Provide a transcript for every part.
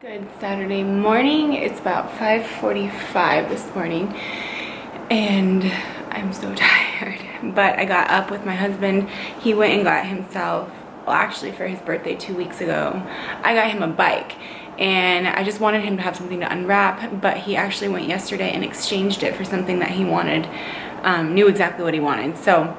Good Saturday morning. It's about 5:45 this morning and I'm so tired, but I got up with my husband. He went and got himself, well actually for his birthday 2 weeks ago, I got him a bike and I just wanted him to have something to unwrap, but he actually went yesterday and exchanged it for something that he wanted, knew exactly what he wanted. So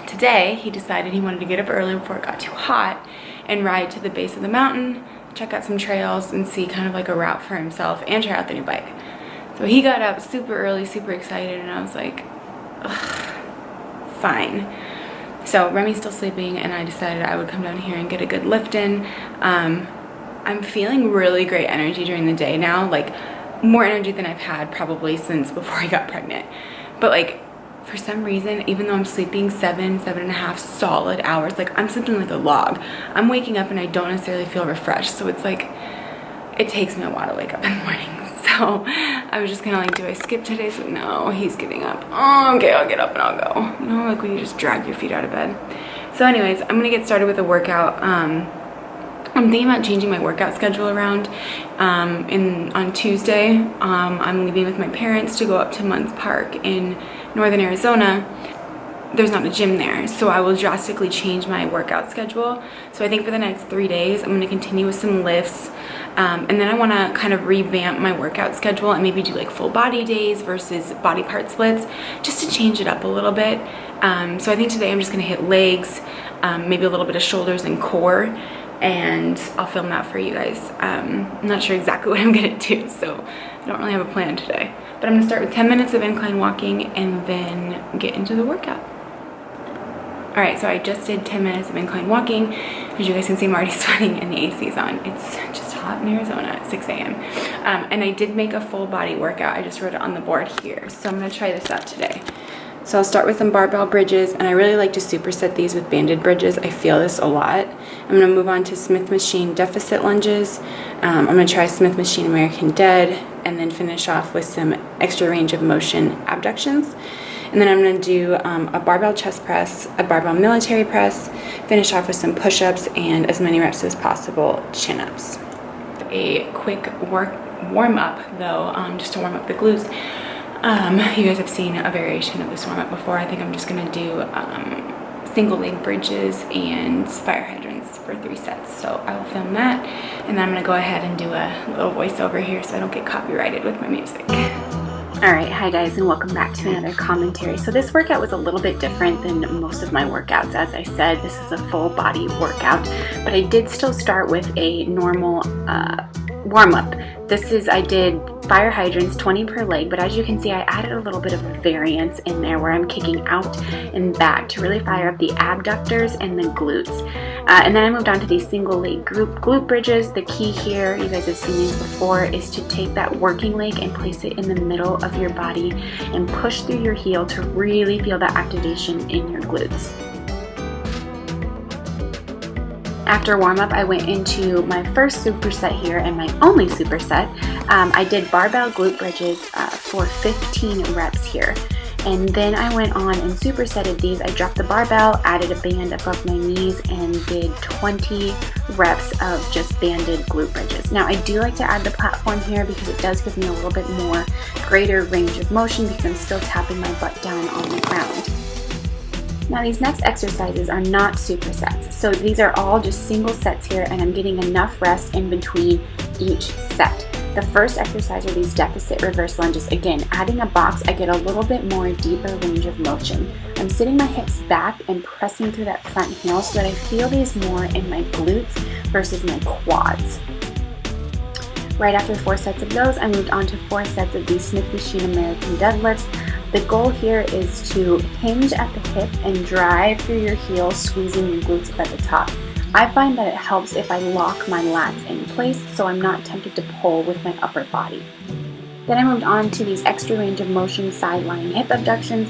today he decided he wanted to get up early before it got too hot and ride to the base of the mountain, check out some trails and see kind of like a route for himself and try out the new bike. So he got up super early, super excited, and I was like, ugh, fine. So Remy's still sleeping and I decided I would come down here and get a good lift in. I'm feeling really great energy during the day now, like more energy than I've had probably since before I got pregnant. But like for some reason, even though I'm sleeping 7.5 solid hours, like I'm sleeping like a log. I'm waking up and I don't necessarily feel refreshed. So it's like, it takes me a while to wake up in the morning. So I was just kind of like, do I skip today? So no, he's getting up. Oh, okay, I'll get up and I'll go. You know, like when you just drag your feet out of bed. So anyways, I'm gonna get started with a workout. I'm thinking about changing my workout schedule around. On Tuesday, I'm leaving with my parents to go up to Mund Park in northern Arizona. There's not a gym there, so I will drastically change my workout schedule. So I think for the next 3 days, I'm going to continue with some lifts, and then I want to kind of revamp my workout schedule and maybe do like full body days versus body part splits, just to change it up a little bit. So I think today I'm just going to hit legs, maybe a little bit of shoulders and core, and I'll film that for you guys. I'm not sure exactly what I'm going to do, so I don't really have a plan today. But I'm going to start with 10 minutes of incline walking and then get into the workout. Alright, so I just did 10 minutes of incline walking. As you guys can see, I'm already sweating and the AC is on. It's just hot in Arizona at 6 a.m. And I did make a full body workout. I just wrote it on the board here. So I'm going to try this out today. So I'll start with some barbell bridges, and I really like to superset these with banded bridges. I feel this a lot. I'm going to move on to Smith machine deficit lunges. I'm going to try Smith machine American dead, and then finish off with some extra range of motion abductions. And then I'm going to do a barbell chest press, a barbell military press, finish off with some push-ups, and as many reps as possible chin-ups. A quick warm-up though, just to warm up the glutes. You guys have seen a variation of this warm-up before. I think I'm just going to do single leg bridges and fire hydrants for 3 sets. So I will film that, and then I'm going to go ahead and do a little voiceover here so I don't get copyrighted with my music. Alright, hi guys, and welcome back to another commentary. So this workout was a little bit different than most of my workouts. As I said, this is a full body workout, but I did still start with a normal warm-up. I did fire hydrants, 20 per leg, but as you can see, I added a little bit of a variance in there where I'm kicking out and back to really fire up the abductors and the glutes. And then I moved on to these single leg glute bridges. The key here, you guys have seen these before, is to take that working leg and place it in the middle of your body and push through your heel to really feel that activation in your glutes. After warm-up, I went into my first superset here and my only superset. I did barbell glute bridges for 15 reps here. And then I went on and supersetted these. I dropped the barbell, added a band above my knees, and did 20 reps of just banded glute bridges. Now, I do like to add the platform here because it does give me a little bit more greater range of motion because I'm still tapping my butt down on the ground. Now these next exercises are not supersets, so these are all just single sets here, and I'm getting enough rest in between each set. The first exercise are these deficit reverse lunges. Again, adding a box, I get a little bit more deeper range of motion. I'm sitting my hips back and pressing through that front heel so that I feel these more in my glutes versus my quads. Right after 4 sets of those, I moved on to 4 sets of these Smith machine American deadlifts. The goal here is to hinge at the hip and drive through your heel, squeezing your glutes up at the top. I find that it helps if I lock my lats in place so I'm not tempted to pull with my upper body. Then I moved on to these extra range of motion sideline hip abductions.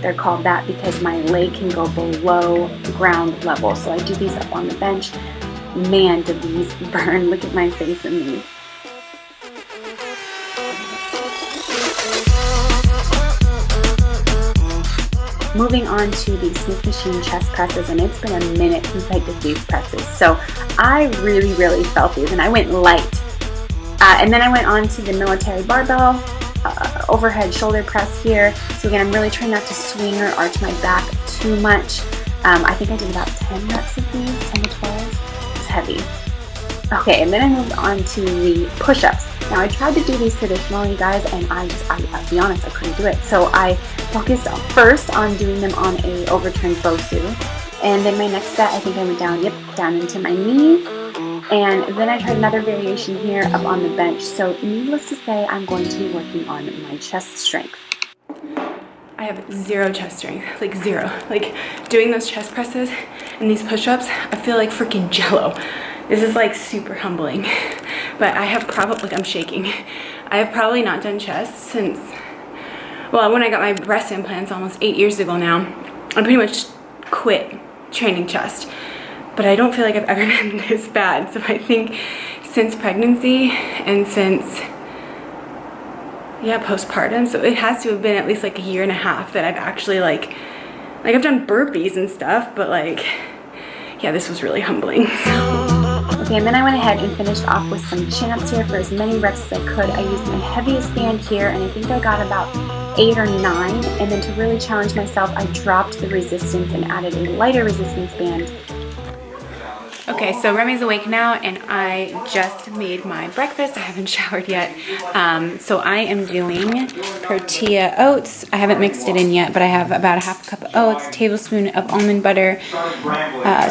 They're called that because my leg can go below ground level. So I do these up on the bench. Man, do these burn. Look at my face in these. Moving on to the Smith machine chest presses, and it's been a minute since I did these presses, so I really felt these, and I went light And then I went on to the military barbell overhead shoulder press here. So again, I'm really trying not to swing or arch my back too much. I think I did about 10 reps of these, 10 to 12. It's heavy. Okay, and then I moved on to the push-ups. Now I tried to do these traditionally, you guys, and I'll be honest, I couldn't do it. So I focused first on doing them on a overturned Bosu. And then my next set, I think I went down into my knees. And then I tried another variation here up on the bench. So needless to say, I'm going to be working on my chest strength. I have zero chest strength, like zero. Like doing those chest presses and these push-ups, I feel like freaking jello. This is like super humbling. But I have probably, like I'm shaking. I have probably not done chest since, well, when I got my breast implants almost 8 years ago now. I pretty much quit training chest. But I don't feel like I've ever been this bad. So I think since pregnancy and since, yeah, postpartum, so it has to have been at least like a year and a half that I've actually like I've done burpees and stuff, but like, yeah, this was really humbling. Okay, and then I went ahead and finished off with some chin-ups here for as many reps as I could. I used my heaviest band here, and I think I got about 8 or 9. And then to really challenge myself, I dropped the resistance and added a lighter resistance band. Okay, so Remy's awake now, and I just made my breakfast. I haven't showered yet. So I am doing tortilla oats. I haven't mixed it in yet, but I have about a half cup of oats, tablespoon of almond butter,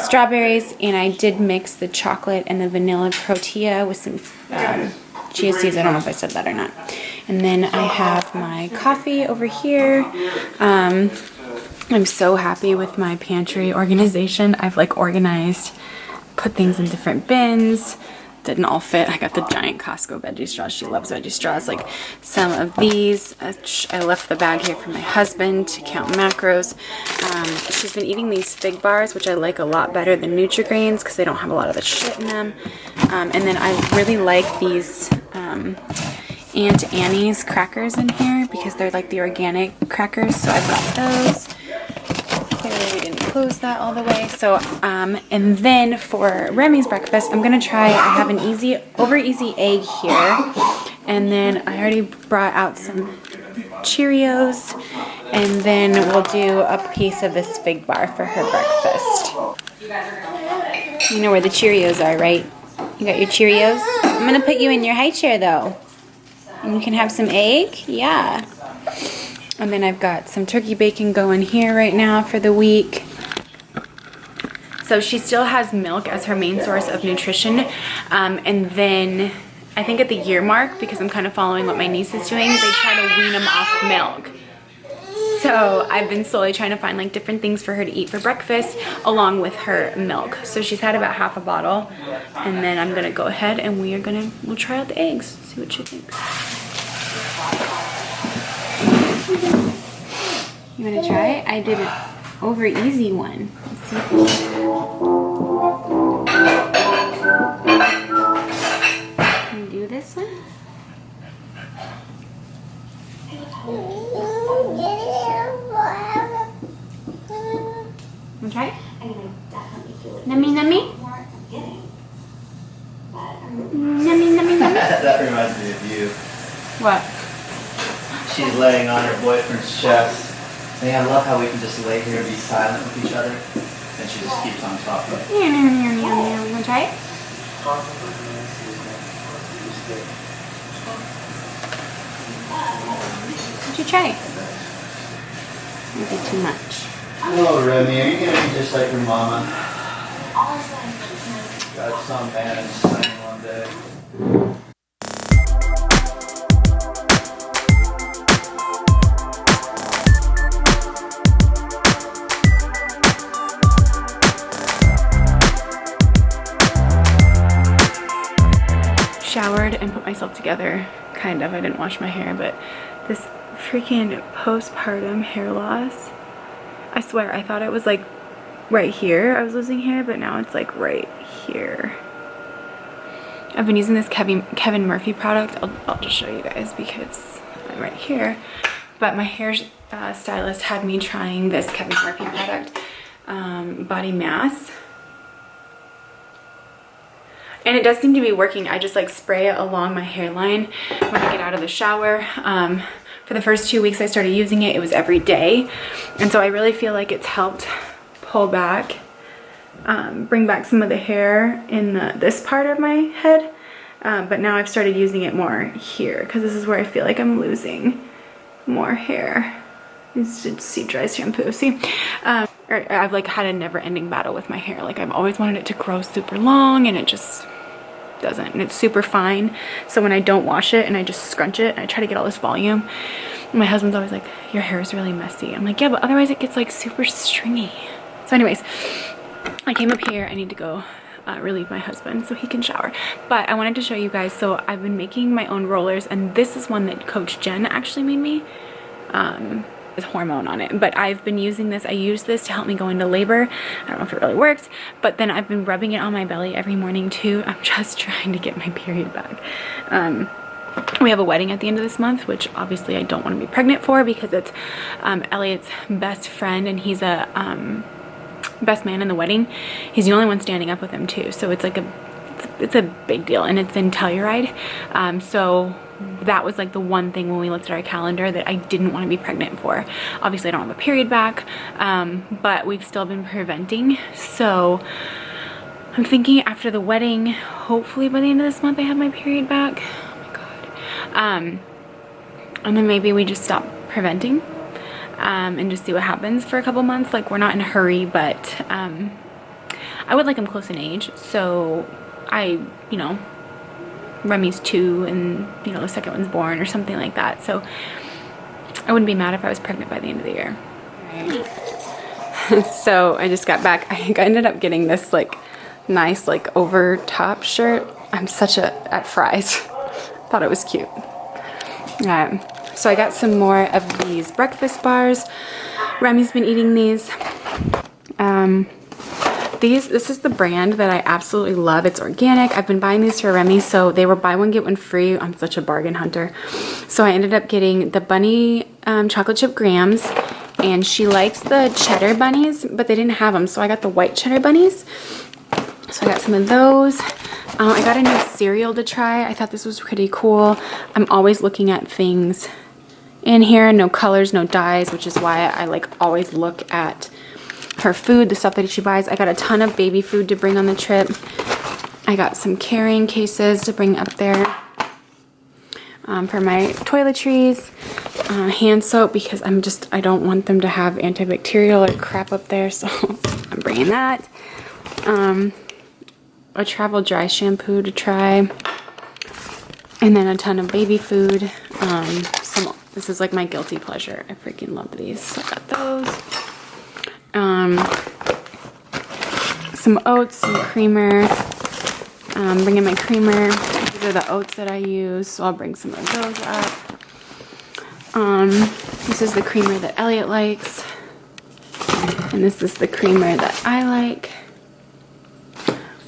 strawberries, and I did mix the chocolate and the vanilla tortilla with some chia seeds. I don't know if I said that or not. And then I have my coffee over here. I'm so happy with my pantry organization. I've like organized, put things in different bins. Didn't all fit. I got the giant Costco veggie straws. She loves veggie straws. Like some of these. I left the bag here for my husband to count macros. She's been eating these fig bars, which I like a lot better than Nutri-Grains because they don't have a lot of the shit in them. And then I really like these Aunt Annie's crackers in here because they're like the organic crackers. So I've got those. We didn't close that all the way. So, and then for Remy's breakfast, I'm gonna try, I have an over easy egg here. And then I already brought out some Cheerios. And then we'll do a piece of this fig bar for her breakfast. You know where the Cheerios are, right? You got your Cheerios? I'm gonna put you in your high chair though. And you can have some egg? Yeah. And then I've got some turkey bacon going here right now for the week. So she still has milk as her main source of nutrition. And then I think at the year mark, because I'm kind of following what my niece is doing, they try to wean them off milk. So I've been slowly trying to find like different things for her to eat for breakfast along with her milk. So she's had about half a bottle. And then I'm gonna go ahead and we'll try out the eggs, see what she thinks. You want to try it? I did an over easy one. Let's see. Can you do this one? Want to try it? Nummy, nummy? Nummy, nummy, nummy? That reminds me of you. What? She's laying on her boyfriend's chest, saying, I love how we can just lay here and be silent with each other. And she just keeps on talking. You want to try it? What'd you try? Maybe too much. Oh, Remy, are you going to be just like your mama? Got some man and son one day. Showered and put myself together, kind of. I didn't wash my hair, but this freaking postpartum hair loss, I swear I thought it was like right here I was losing hair, but now it's like right here. I've been using this Kevin Murphy product. I'll just show you guys because I'm right here, but my hair stylist had me trying this Kevin Murphy product, Body Mass. And it does seem to be working. I just like spray it along my hairline when I get out of the shower. For the first 2 weeks I started using it, it was every day. And so I really feel like it's helped pull back, bring back some of the hair in this part of my head. But now I've started using it more here because this is where I feel like I'm losing more hair. It's sea dry shampoo. See, I've like had a never-ending battle with my hair. Like I've always wanted it to grow super long, and it just doesn't. And it's super fine. So when I don't wash it and I just scrunch it and I try to get all this volume, my husband's always like, "Your hair is really messy." I'm like, "Yeah, but otherwise it gets like super stringy." So anyways, I came up here. I need to go relieve my husband so he can shower. But I wanted to show you guys. So I've been making my own rollers, and this is one that Coach Jen actually made me. With hormone on it, but I've been using this. I use this to help me go into labor. I don't know if it really works, but then I've been rubbing it on my belly every morning too. I'm just trying to get my period back. We have a wedding at the end of this month, which obviously I don't want to be pregnant for because it's Elliot's best friend, and he's a best man in the wedding. He's the only one standing up with him too, so it's like it's a big deal, and it's in Telluride. So that was like the one thing when we looked at our calendar that I didn't want to be pregnant for. Obviously I don't have a period back, but we've still been preventing. So I'm thinking after the wedding, hopefully by the end of this month I have my period back. Oh my God. And then maybe we just stop preventing and just see what happens for a couple months. Like we're not in a hurry, but I would like him close in age. So you know, Remy's 2 and, you know, the second one's born or something like that. So I wouldn't be mad if I was pregnant by the end of the year. Right. So I just got back. I think I ended up getting this like nice like over top shirt. I'm such at Fry's. Thought it was cute. So I got some more of these breakfast bars. Remy's been eating these. This is the brand that I absolutely love. It's organic. I've been buying these for Remy, so they were buy one get one free. I'm such a bargain hunter. So I ended up getting the bunny chocolate chip grams, and she likes the cheddar bunnies, but they didn't have them, so I got the white cheddar bunnies. So I got some of those. I got a new cereal to try. I thought this was pretty cool. I'm always looking at things in here, no colors, no dyes, which is why I like always look at her food, the stuff that she buys. I got a ton of baby food to bring on the trip. I got some carrying cases to bring up there for my toiletries, hand soap, because I don't want them to have antibacterial or crap up there, so I'm bringing that. A travel dry shampoo to try, and then a ton of baby food. This is like my guilty pleasure. I freaking love these, so I got those. Some oats, some creamer. Bringing my creamer. These are the oats that I use, so I'll bring some of those up. This is the creamer that Elliot likes, and this is the creamer that I like.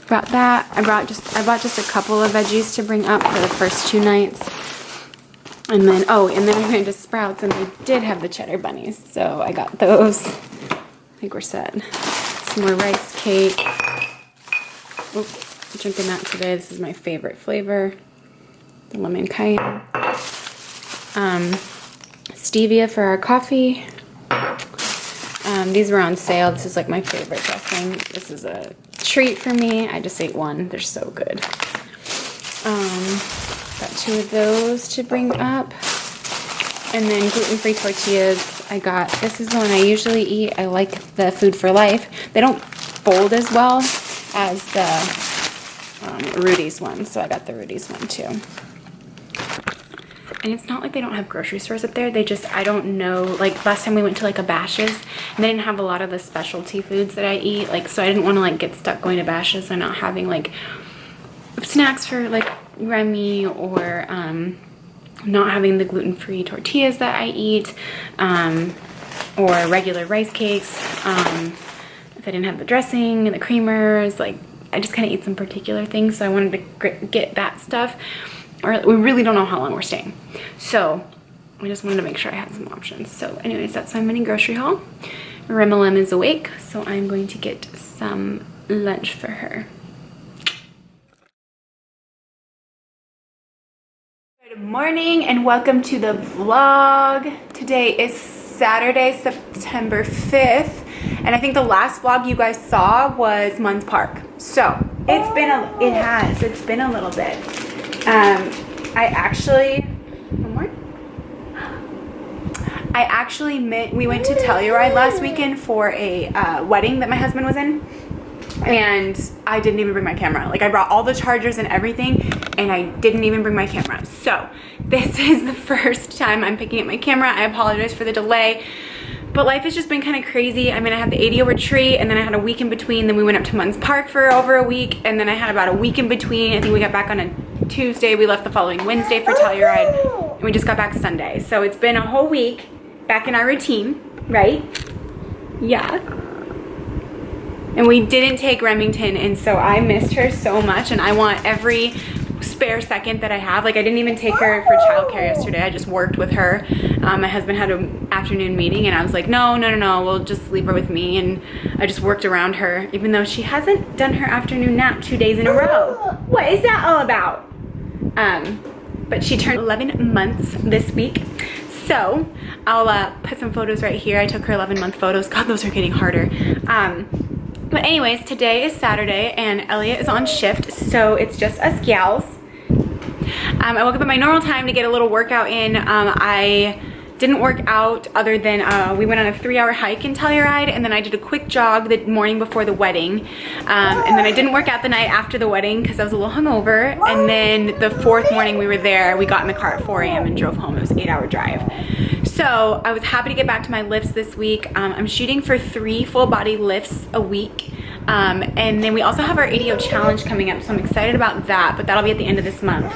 Brought that. I bought just a couple of veggies to bring up for the first 2 nights. And then I went to Sprouts, and they did have the cheddar bunnies, so I got those. I think we're set. Some more rice cake. Oop, I'm drinking that today. This is my favorite flavor, the lemon cayenne. Stevia for our coffee. These were on sale. This is like my favorite dressing. This is a treat for me. I just ate one. They're so good. Got 2 of those to bring up. And then gluten-free tortillas. This is the one I usually eat. I like the Food for Life. They don't fold as well as the Rudy's one, so I got the Rudy's one too. And it's not like they don't have grocery stores up there. They just, I don't know, like last time we went to like a Bash's, and they didn't have a lot of the specialty foods that I eat, like, so I didn't want to like get stuck going to Bash's and not having like snacks for like Remy, or not having the gluten-free tortillas that I eat, or regular rice cakes. If I didn't have the dressing and the creamers, like I just kind of eat some particular things, so I wanted to get that stuff. Or we really don't know how long we're staying, so I just wanted to make sure I had some options. So anyways, that's my mini grocery haul. Remelem is awake, so I'm going to get some lunch for her. Good morning and welcome to the vlog. Today is Saturday, September 5th, and I think the last vlog you guys saw was Mund's Park. So it's been a little bit. We went to Telluride last weekend for a wedding that my husband was in, and I didn't even bring my camera. Like, I brought all the chargers and everything, and I didn't even bring my camera. So this is the first time I'm picking up my camera. I apologize for the delay, but life has just been kind of crazy. I mean, I had the ADO retreat, and then I had a week in between. Then we went up to Mund's Park for over a week, and then I had about a week in between. I think we got back on a Tuesday. We left the following Wednesday for Telluride, and we just got back Sunday. So it's been a whole week back in our routine, right? Yeah. And we didn't take Remington, and so I missed her so much, and I want every spare second that I have. Like, I didn't even take her for childcare yesterday. I just worked with her. My husband had an afternoon meeting, and I was like, no, we'll just leave her with me, and I just worked around her, even though she hasn't done her afternoon nap 2 days in a row. What is that all about? But she turned 11 months this week. So I'll put some photos right here. I took her 11-month photos. God, those are getting harder. But anyways, today is Saturday and Elliot is on shift, so it's just us gals. I woke up at my normal time to get a little workout in. I didn't work out other than we went on a 3-hour hike in Telluride, and then I did a quick jog the morning before the wedding. And then I didn't work out the night after the wedding because I was a little hungover. And then the 4th morning we were there, we got in the car at 4 a.m. and drove home. It was an 8-hour drive. So I was happy to get back to my lifts this week. I'm shooting for 3 full body lifts a week. And then we also have our ADO challenge coming up, so I'm excited about that, but that'll be at the end of this month.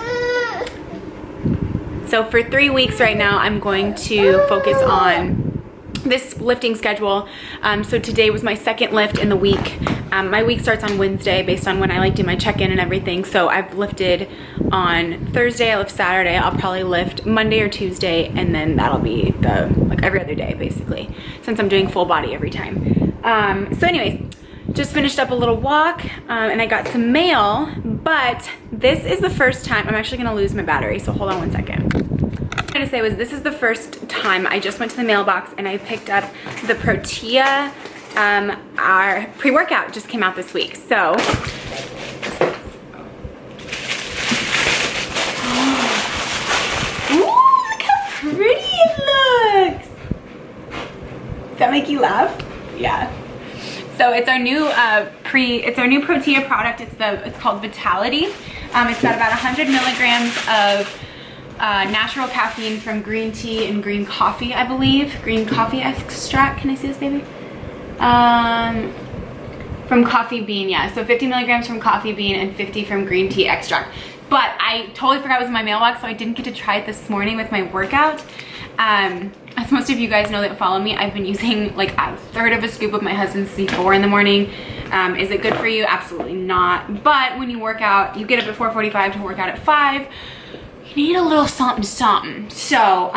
So for 3 weeks right now, I'm going to focus on this lifting schedule. So today was my 2nd lift in the week. My week starts on Wednesday based on when I like do my check-in and everything. So I've lifted on Thursday, I lift Saturday, I'll probably lift Monday or Tuesday, and then that'll be like every other day basically, since I'm doing full body every time. So anyways, just finished up a little walk, and I got some mail, but this is the first time, I'm actually gonna lose my battery, so hold on one second. What I'm gonna say was this is the first time I just went to the mailbox and I picked up the Protea, our pre-workout just came out this week. So, ooh, look how pretty it looks. Does that make you laugh? Yeah. So it's our new Protea product. It's called Vitality. It's got about 100 milligrams of natural caffeine from green tea and green coffee, I believe. Green coffee extract. Can I see this, baby? From coffee bean, yeah. So 50 milligrams from coffee bean and 50 from green tea extract. But I totally forgot it was in my mailbox, so I didn't get to try it this morning with my workout. As most of you guys know that follow me, I've been using like 1/3 of a scoop of my husband's C4 in the morning. Is it good for you? Absolutely not. But when you work out, you get up at 4:45 to work out at 5. You need a little something something. So,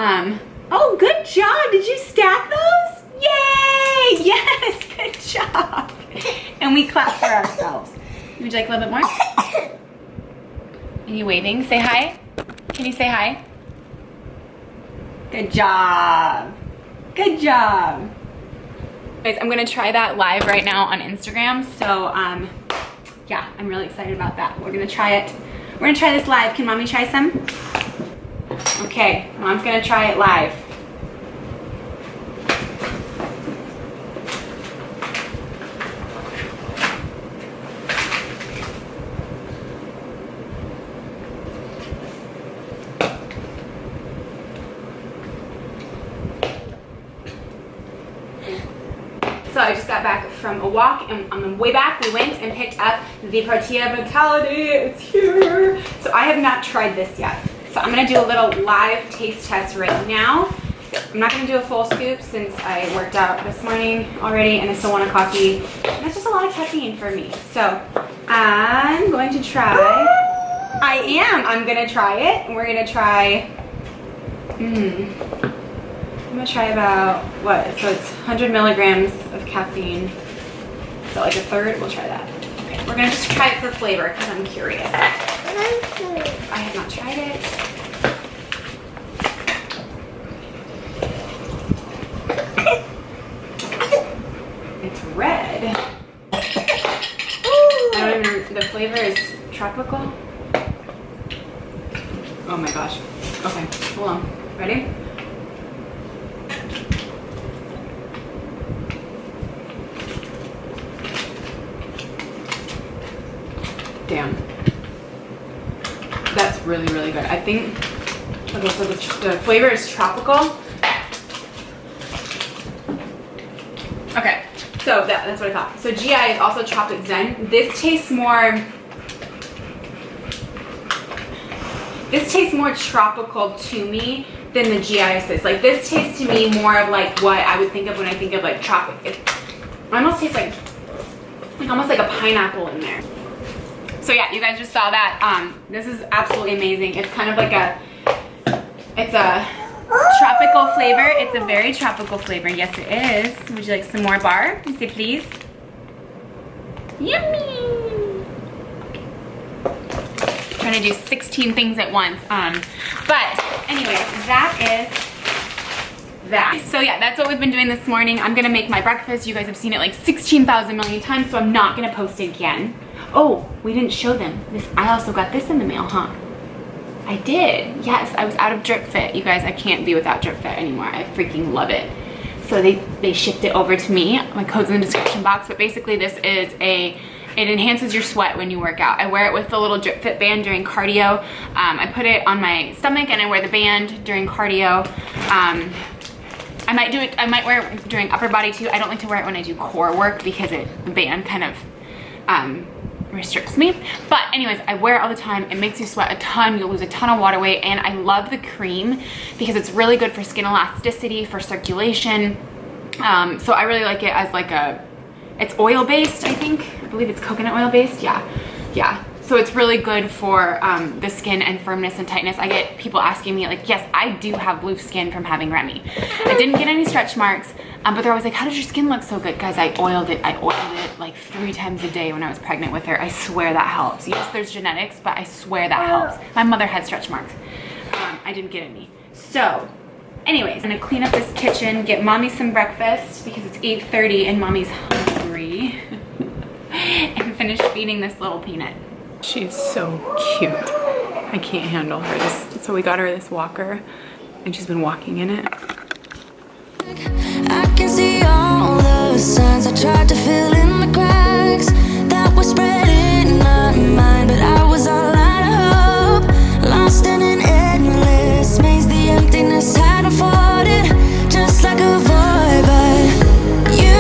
oh, good job. Did you stack those? Yay! Yes, good job. And we clap for ourselves. Would you like a little bit more? Are you waving? Say hi. Can you say hi? Good job. Good job. Guys, I'm gonna try that live right now on Instagram. So, yeah, I'm really excited about that. We're gonna try it. We're gonna try this live. Can mommy try some? Okay, mom's gonna try it live. So I just got back from a walk, and on the way back we went and picked up the Protea Vitality. It's here. So I have not tried this yet. So I'm gonna do a little live taste test right now. I'm not gonna do a full scoop since I worked out this morning already and I still want a coffee. And that's just a lot of caffeine for me. So I'm going to try, I'm gonna try it. And we're gonna try, I'm gonna try about, what? So it's 100 milligrams of caffeine. So like 1/3, we'll try that. Okay, we're gonna just try it for flavor because I'm curious. I have not tried it. tropical. Oh my gosh. Okay, hold on. Ready? Damn. That's really, really good. I think, okay, so the flavor is tropical. Okay, so that's what I thought. So GI is also Tropic Zen. This tastes more tropical to me than the GI is. Like this tastes to me more of like what I would think of when I think of like tropic. It almost tastes like almost like a pineapple in there. So yeah, you guys just saw that. This is absolutely amazing. It's kind of like it's a tropical flavor. It's a very tropical flavor. Yes, it is. Would you like some more bar? You say please. Yummy. Trying to do 16 things at once. But anyways, that is that. So yeah, that's what we've been doing this morning. I'm gonna make my breakfast. You guys have seen it like 16,000 million times, so I'm not gonna post it again. Oh, we didn't show them this. I also got this in the mail, huh? I did. Yes, I was out of Drip Fit. You guys, I can't be without Drip Fit anymore. I freaking love it. So they shipped it over to me. My code's in the description box, but basically this is it enhances your sweat when you work out. I wear it with the little Drip Fit band during cardio. I put it on my stomach and I wear the band during cardio. I might wear it during upper body too. I don't like to wear it when I do core work because the band kind of restricts me. But anyways, I wear it all the time. It makes you sweat a ton. You'll lose a ton of water weight. And I love the cream because it's really good for skin elasticity, for circulation. So I really like it as like it's oil based, I think. I believe it's coconut oil based. Yeah. So it's really good for the skin and firmness and tightness. I get people asking me like, yes, I do have loose skin from having Remy. I didn't get any stretch marks, but they're always like, how does your skin look so good? Guys, I oiled it like 3 times a day when I was pregnant with her. I swear that helps. Yes, there's genetics, but I swear that helps. My mother had stretch marks. I didn't get any. So anyways, I'm gonna clean up this kitchen, get mommy some breakfast because it's 8:30 and mommy's hungry. And finish feeding this little peanut. She's so cute. I can't handle her. So we got her this walker and she's been walking in it. I can see all the signs I tried to fill in the cracks that were spreading in my mind, but I was all out of hope, lost in an endless maze. The emptiness had unfolded just like a void, but you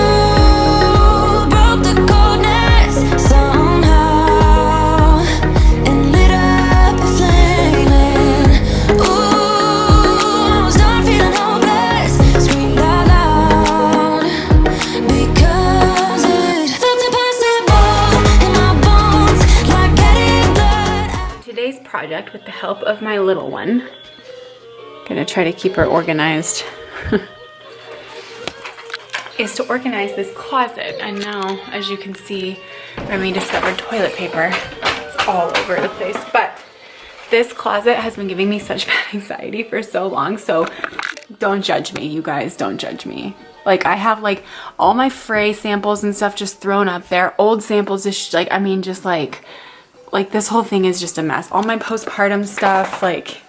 broke the coldness somehow. Project with the help of my little one. Gonna try to keep her organized. Is to organize this closet. And now, as you can see, Remy discovered toilet paper. It's all over the place. But this closet has been giving me such bad anxiety for so long. So don't judge me, you guys. Don't judge me. Like I have like all my Frey samples and stuff just thrown up there. Old samples, just like, I mean, just like this whole thing is just a mess. All my postpartum stuff, like,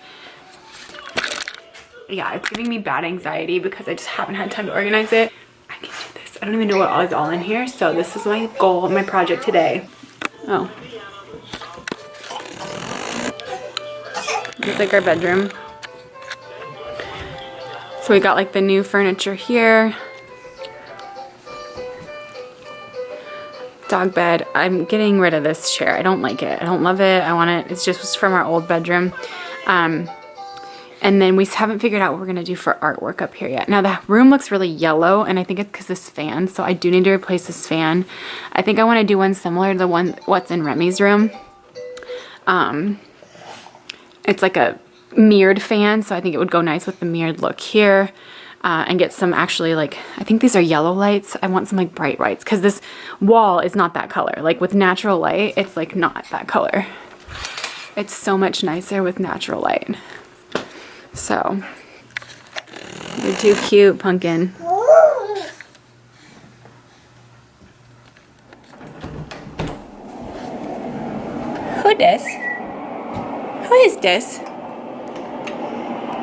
yeah, it's giving me bad anxiety because I just haven't had time to organize it. I can do this. I don't even know what is all in here. So this is my goal, my project today. Oh. It's like our bedroom. So we got like the new furniture here. Dog bed. I'm getting rid of this chair. I don't like it. I don't love it. I want it. It's just from our old bedroom. And then we haven't figured out what we're going to do for artwork up here yet. Now the room looks really yellow and I think it's because this fan. So I do need to replace this fan. I think I want to do one similar to the one what's in Remy's room. It's like a mirrored fan. So I think it would go nice with the mirrored look here. And get some actually like, I think these are yellow lights. I want some like bright lights because this wall is not that color. Like with natural light, it's like not that color. It's so much nicer with natural light. So, you're too cute, Pumpkin. Who dis? is this?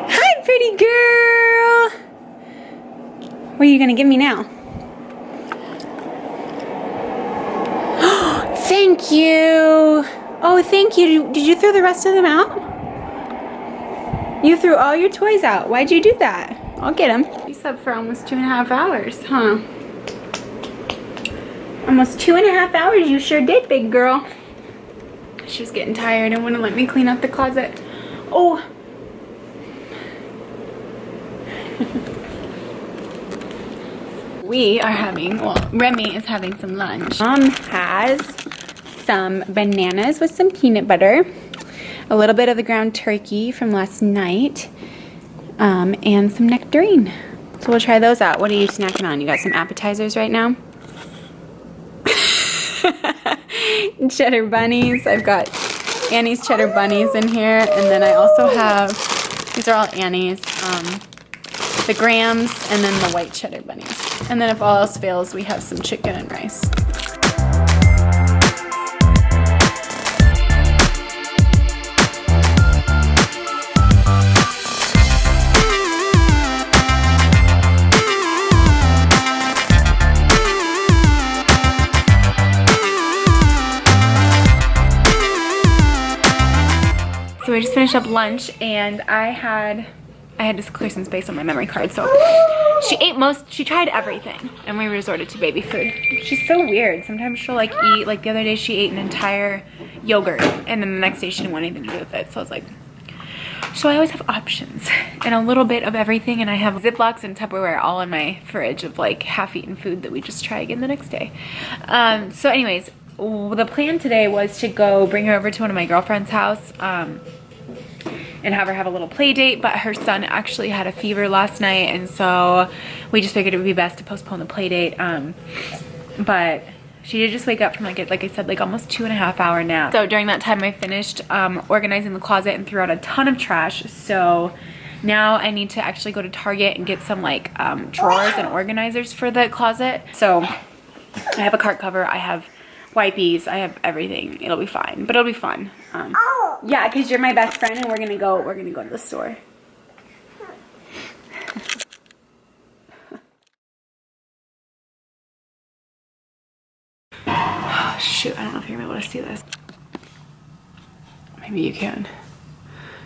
Hi, pretty girl. What are you gonna give me now? Thank you. Oh, thank you. Did you throw the rest of them out? You threw all your toys out. Why'd you do that? I'll get them. You slept for almost 2.5 hours, huh? Almost 2.5 hours. You sure did, big girl. She was getting tired and wouldn't let me clean up the closet. Oh. We are having, well, Remy is having some lunch. Mom has some bananas with some peanut butter, a little bit of the ground turkey from last night, and some nectarine. So we'll try those out. What are you snacking on? You got some appetizers right now? Cheddar bunnies. I've got Annie's cheddar bunnies in here, and then I also have, these are all Annie's, the grams, and then the white cheddar bunnies. And then if all else fails, we have some chicken and rice. So we just finished up lunch, and I had to clear some space on my memory card. So she tried everything, and we resorted to baby food. She's so weird. Sometimes she'll like eat, like the other day she ate an entire yogurt, and then the next day she didn't want anything to do with it. So I was like, so I always have options and a little bit of everything, and I have Ziplocs and Tupperware all in my fridge of like half-eaten food that we just try again the next day. So anyways, the plan today was to go bring her over to one of my girlfriend's house, and have her have a little play date, but her son actually had a fever last night, and so we just figured it would be best to postpone the play date. But she did just wake up from like I said, like almost 2.5 hour nap. So during that time I finished organizing the closet and threw out a ton of trash. So now I need to actually go to Target and get some like drawers and organizers for the closet. So I have a cart cover, I have wipies, I have everything. It'll be fine, but it'll be fun. Yeah, because you're my best friend, and we're gonna go to the store. Oh, shoot, I don't know if you're gonna be able to see this. Maybe you can.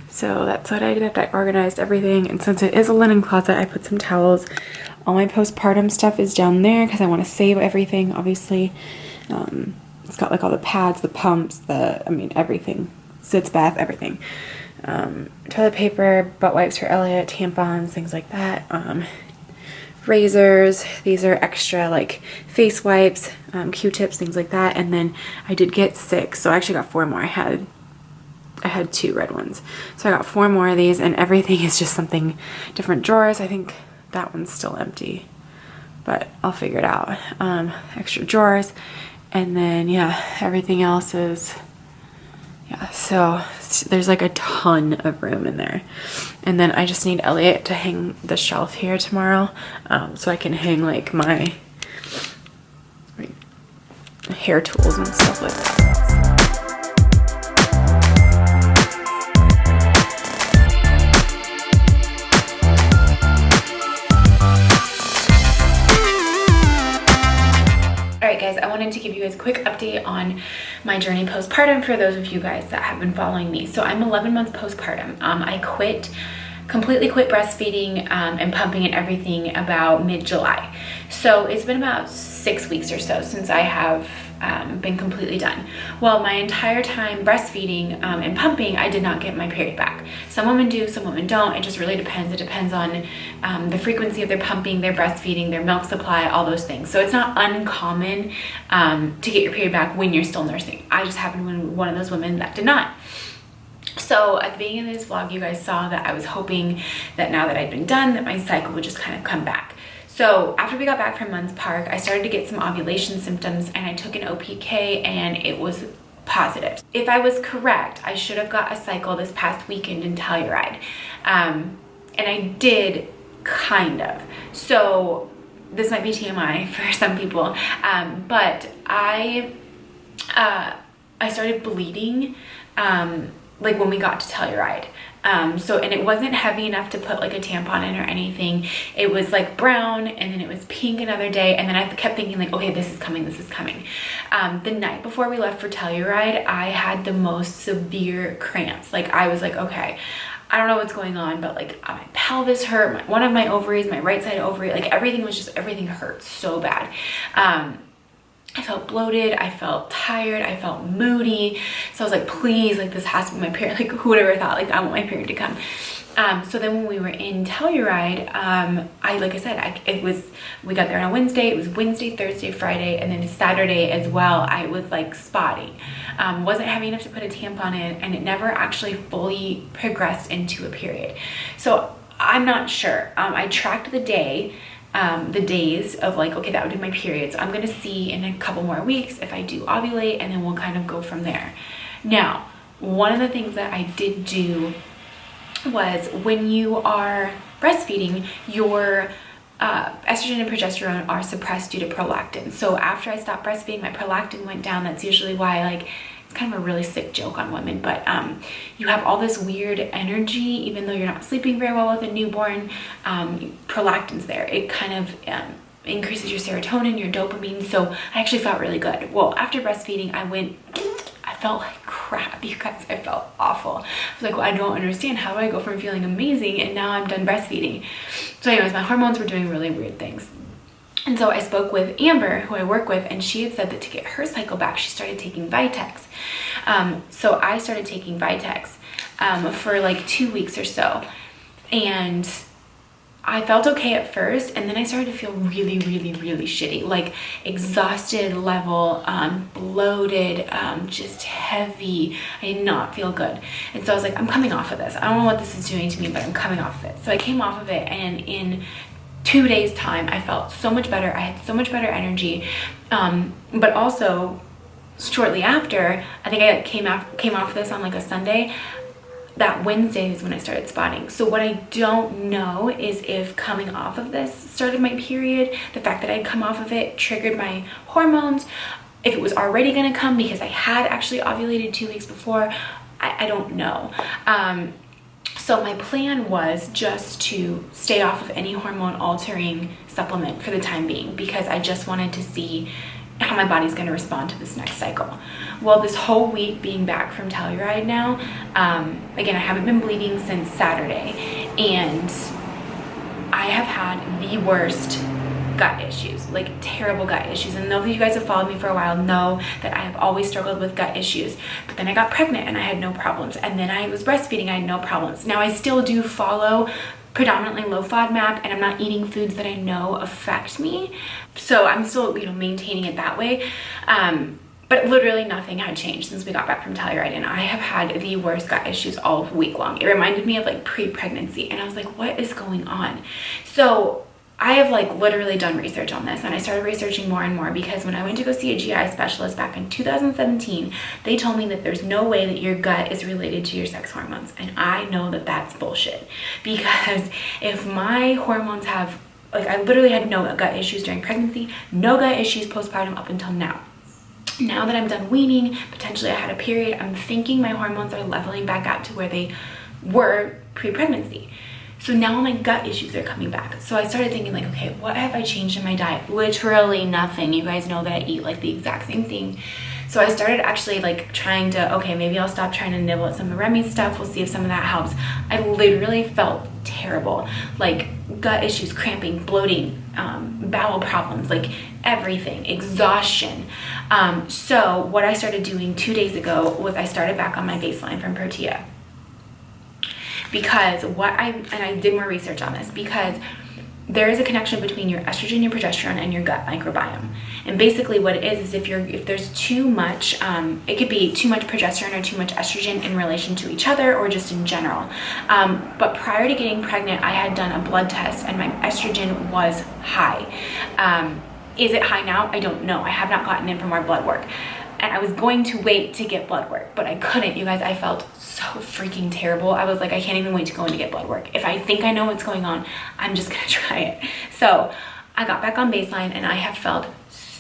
So that's what I did. I organized everything, and since it is a linen closet, I put some towels. All my postpartum stuff is down there because I want to save everything, obviously. It's got like all the pads, the pumps, everything. Sitz bath, everything. Toilet paper, butt wipes for Elliot, tampons, things like that. Razors, these are extra like face wipes, Q-tips, things like that. And then I did get 6, so I actually got 4 more. I had 2 red ones, so I got 4 more of these, and everything is just something different. Drawers, I think that one's still empty, but I'll figure it out. Extra drawers, and then yeah, everything else is. Yeah, so there's like a ton of room in there. And then I just need Elliot to hang the shelf here tomorrow, so I can hang like my hair tools and stuff like that. Alright guys, I wanted to give you guys a quick update on my journey postpartum for those of you guys that have been following me. So I'm 11 months postpartum. I completely quit breastfeeding and pumping and everything about mid-July. So it's been about 6 weeks or so since I have been completely done. Well, my entire time breastfeeding and pumping, I did not get my period back. Some women do, some women don't. It just really depends. It depends on the frequency of their pumping, their breastfeeding, their milk supply, all those things. So it's not uncommon to get your period back when you're still nursing. I just happened to be one of those women that did not. So at the beginning of this vlog, you guys saw that I was hoping that now that I'd been done, that my cycle would just kind of come back. So after we got back from Mund's Park, I started to get some ovulation symptoms, and I took an OPK and it was positive. If I was correct, I should have got a cycle this past weekend in Telluride. And I did, kind of. So this might be TMI for some people, but I started bleeding like when we got to Telluride. And it wasn't heavy enough to put like a tampon in or anything. It was like brown, and then it was pink another day, and then I kept thinking like, okay, this is coming. The night before we left for Telluride, I had the most severe cramps. Like I was like, okay, I don't know what's going on, but like my pelvis hurt, one of my ovaries, my right side ovary, like everything hurt so bad. I felt bloated, I felt tired, I felt moody. So I was like, please, like this has to be my period. Like who would ever thought, like I want my period to come. So then when we were in Telluride, we got there on a Wednesday. It was Wednesday, Thursday, Friday, and then Saturday as well. I was like spotty. Wasn't heavy enough to put a tampon in, and it never actually fully progressed into a period. So I'm not sure. I tracked the days of like, okay, that would be my period. So I'm going to see in a couple more weeks if I do ovulate, and then we'll kind of go from there. Now, one of the things that I did do was when you are breastfeeding, your estrogen and progesterone are suppressed due to prolactin. So after I stopped breastfeeding, my prolactin went down. That's usually why, like, it's kind of a really sick joke on women, but you have all this weird energy, even though you're not sleeping very well with a newborn. Prolactin's there. It kind of increases your serotonin, your dopamine. So I actually felt really good. Well, after breastfeeding, I felt like crap, you guys. I felt awful. I was like, well, I don't understand. How do I go from feeling amazing and now I'm done breastfeeding? So anyways, my hormones were doing really weird things. And so I spoke with Amber, who I work with, and she had said that to get her cycle back, she started taking Vitex. So I started taking Vitex for like 2 weeks or so. And I felt okay at first, and then I started to feel really, really, really shitty, like exhausted level, bloated, just heavy. I did not feel good. And so I was like, I'm coming off of this. I don't know what this is doing to me, but I'm coming off of it. So I came off of it, and in 2 days time, I felt so much better. I had so much better energy. But also shortly after, I think I came off this on like a Sunday. That Wednesday is when I started spotting. So what I don't know is if coming off of this started my period, the fact that I'd come off of it triggered my hormones, if it was already gonna come because I had actually ovulated 2 weeks before, I don't know. So my plan was just to stay off of any hormone altering supplement for the time being, because I just wanted to see how my body's going to respond to this next cycle. Well, this whole week being back from Telluride now, again, I haven't been bleeding since Saturday, and I have had the worst gut issues, like terrible gut issues. And those of you guys have followed me for a while know that I have always struggled with gut issues. But then I got pregnant and I had no problems. And then I was breastfeeding, I had no problems. Now I still do follow predominantly low FODMAP, and I'm not eating foods that I know affect me. So I'm still, maintaining it that way. But literally nothing had changed since we got back from Telluride, and I have had the worst gut issues all week long. It reminded me of like pre-pregnancy, and I was like, what is going on? So I have like literally done research on this, and I started researching more and more, because when I went to go see a GI specialist back in 2017, they told me that there's no way that your gut is related to your sex hormones. And I know that that's bullshit, because if my hormones have, like, I literally had no gut issues during pregnancy, no gut issues postpartum up until now. Now that I'm done weaning, potentially I had a period, I'm thinking my hormones are leveling back out to where they were pre-pregnancy. So now my gut issues are coming back. So I started thinking like, okay, what have I changed in my diet? Literally nothing. You guys know that I eat like the exact same thing. So I started actually like trying to, okay, maybe I'll stop trying to nibble at some of Remy's stuff. We'll see if some of that helps. I literally felt terrible. Like gut issues, cramping, bloating, bowel problems, like everything, exhaustion. So what I started doing 2 days ago was I started back on my baseline from Protea. Because I did more research on this, because there is a connection between your estrogen, your progesterone, and your gut microbiome. And basically what it is if there's too much, it could be too much progesterone or too much estrogen in relation to each other, or just in general. But prior to getting pregnant, I had done a blood test, and my estrogen was high. Is it high now? I don't know. I have not gotten in for more blood work. And I was going to wait to get blood work, but I couldn't, you guys. I felt so freaking terrible. I was like, I can't even wait to go in to get blood work. If I think I know what's going on, I'm just gonna try it. So I got back on baseline, and I have felt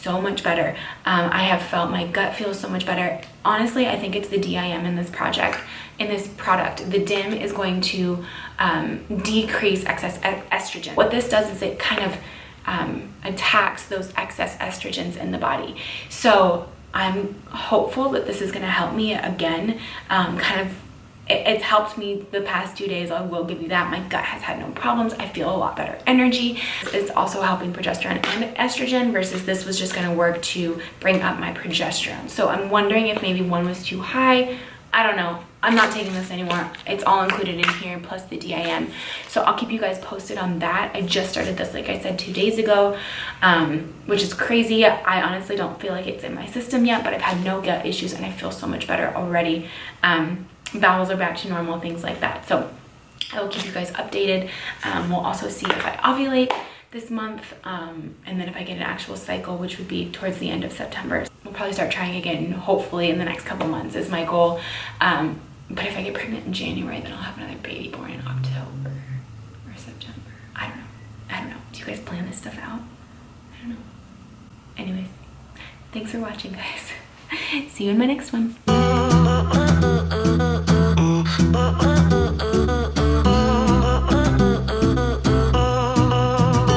so much better. I have felt my gut feel so much better. Honestly, I think it's the DIM in this product. The DIM is going to decrease excess estrogen. What this does is it kind of attacks those excess estrogens in the body. So I'm hopeful that this is going to help me again. It's helped me the past 2 days, I will give you that. My gut has had no problems. I feel a lot better energy. It's also helping progesterone and estrogen, versus this was just going to work to bring up my progesterone. So I'm wondering if maybe one was too high. I don't know. I'm not taking this anymore. It's all included in here, plus the DIM. So I'll keep you guys posted on that. I just started this, like I said, 2 days ago, which is crazy. I honestly don't feel like it's in my system yet, but I've had no gut issues and I feel so much better already. Bowels are back to normal, things like that. So I will keep you guys updated. We'll also see if I ovulate this month, and then if I get an actual cycle, which would be towards the end of September. We'll probably start trying again, hopefully in the next couple months is my goal. But if I get pregnant in January, then I'll have another baby born in October or September. I don't know. Do you guys plan this stuff out? I don't know. Anyways, thanks for watching, guys. See you in my next one.